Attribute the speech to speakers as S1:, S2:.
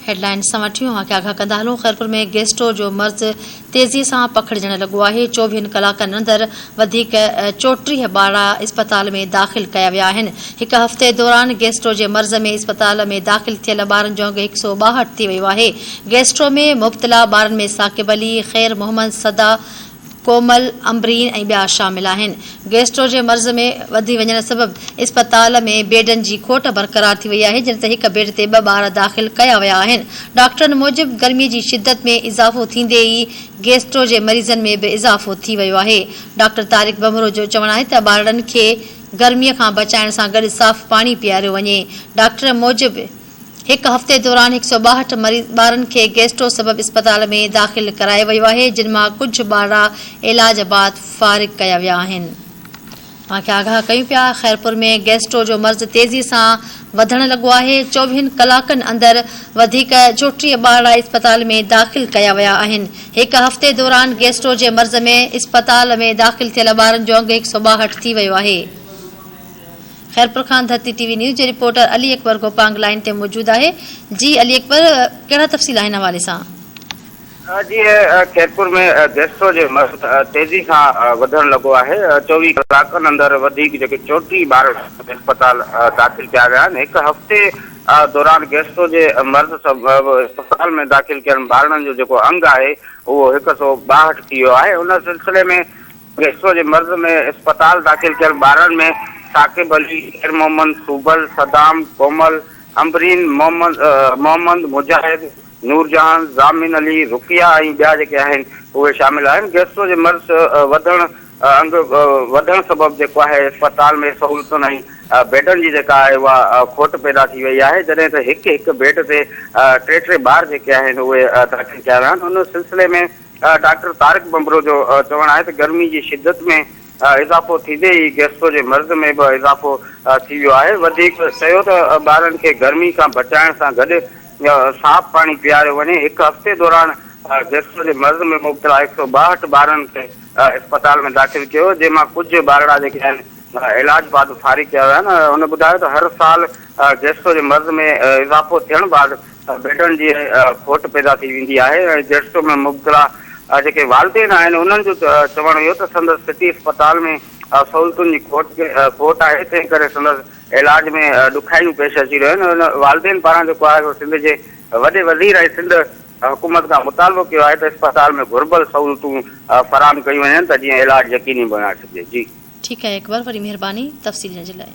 S1: Headlines सां वठियूं आगाह कंदा हलूं। ख़ैरपुर में गैस्ट्रो जो मर्ज़ तेज़ी सां पखिड़िजण लॻो आहे। 24 कलाकनि अंदरि वधीक 34 ॿार इस्पताल में दाख़िल कया विया आहिनि। हिकु हफ़्ते दौरान गैस्ट्रो जे मर्ज़ में इस्पताल में दाख़िल थियल ॿारनि जो अंग 162 थी वियो आहे। गैस्ट्रो में मुब्तला ॿारनि में साकिब अली, ख़ैर मोहम्मद, सदा, कोमल, अम्बरीन ऐं ॿिया शामिल आहिनि। गैस्ट्रो जे मर्ज़ में वधी वञण सबबि इस्पताल में बेडनि जी खोट बरक़रार थी वई आहे, जिन ते हिक बेड ते 2 ॿार दाख़िल कया विया आहिनि। डॉक्टरनि मूजिबि गर्मीअ जी शिदत में इज़ाफ़ो थींदे ई गैस्ट्रो जे मरीज़नि में बि इज़ाफ़ो थी वियो आहे। डॉक्टर तारिक बमरो जो चवणु आहे त ॿारनि खे गर्मीअ खां बचाइण सां गॾु साफ़ पाणी पीआरियो वञे। डॉक्टर मूजिबि हिकु हफ़्ते दौरान 162 ॿारनि खे गैस्ट्रो सबबि इस्पताल में दाख़िल करायो वियो आहे, जिन मां कुझु ॿार इलाज बाद फ़ारिग कया विया आहिनि। तव्हांखे आगाह कयूं पिया, ख़ैरपुर में गैस्ट्रो जो मर्ज़ तेज़ी सां वधण लॻो आहे। 24 कलाकनि अंदरि वधीक 34 ॿार इस्पताल में दाख़िल कया विया आहिनि। हिकु हफ़्ते दौरान गैस्ट्रो जे मर्ज़ में इस्पताल में दाख़िल थियल ॿारनि जो अंग 162 थी वियो आहे। ख़ैरपुर खां धरती टीवी न्यूज़ जे रिपोर्टर अली अकबर गोपांग लाइन ते मौजूद आहे। जी अली अकबर, कहिड़ा तफ़सील आहिनि हवाले सां?
S2: जी खैरपुर में गैस्ट्रो जो मर्ज़ तेज़ी सां वधण लॻो आहे। 24 कलाकनि अंदरि वधीक जेके 34 ॿार इस्पताल दाख़िल कया विया आहिनि। हिकु हफ़्ते दौरान गैस्ट्रो जे मर्ज़ सबबि इस्पताल में दाख़िल थियल ॿारनि जो जेको अंग आहे उहो 162 थी वियो आहे। उन सिलसिले में गैस्ट्रो जे मर्ज़ में इस्पताल दाख़िल थियल ॿारनि में साकिब अली, ख़ैर मोहम्मद, सूबल, सदाम, कोमल, अम्बरीन, मोहम्मद, मुजाहिद, नूरजहान, जामिन अली, रुकिया ऐं ॿिया जेके आहिनि उहे शामिल आहिनि। गैस्ट्रो जे मर्ज़ अंग वधण सबबि जेको आहे इस्पताल में सहूलियतुनि ऐं बेडनि जी जेका आहे उहा खोट पैदा थी वई आहे, जॾहिं त हिकु बेड ते 3 ॿार जेके आहिनि उहे दाख़िल कया विया आहिनि। उन सिलसिले में डॉक्टर तारिक बमरो जो चवणु आहे त गर्मी जी शिदत में इज़ाफ़ो थींदे ई गैस्ट्रो जे मर्ज़ में बि इज़ाफ़ो थी वियो आहे। वधीक चयो त ॿारनि खे गर्मी खां बचाइण सां गॾु साफ़ पाणी पीआरियो वञे। हिकु हफ़्ते दौरान गैस्ट्रो जे मर्ज़ में मुब्तला 162 ॿारनि खे इस्पताल में दाख़िल कयो, जंहिंमां कुझु ॿार जेके आहिनि इलाज बाद फ़ारिग कया विया आहिनि। हुन ॿुधायो त हर साल गैस्ट्रो जे मर्ज़ में इज़ाफ़ो थियण बाद बेडनि जी खोट पैदा थी वेंदी आहे ऐं गैस्ट्रो में मुब्तला जेके वालदेन आहिनि उन्हनि जो चवणु इहो त संदसि सिटी इस्पताल में सहूलियतुनि जी खोट आहे, तंहिं करे संदसि इलाज में ॾुखाइयूं पेश अची रहियूं आहिनि। वालदेन पारां जेको आहे सिंध जे वॾे वज़ीर ऐं सिंध हुकूमत खां मुतालबो कयो आहे त इस्पताल में घुर्बल सहूलियतूं फ़राहम कयूं वञनि त जीअं इलाज यकीनी बणाए सघिजे। जी
S1: ठीकु आहे अकबर, वरी महिरबानी तफ़सील जे लाइ।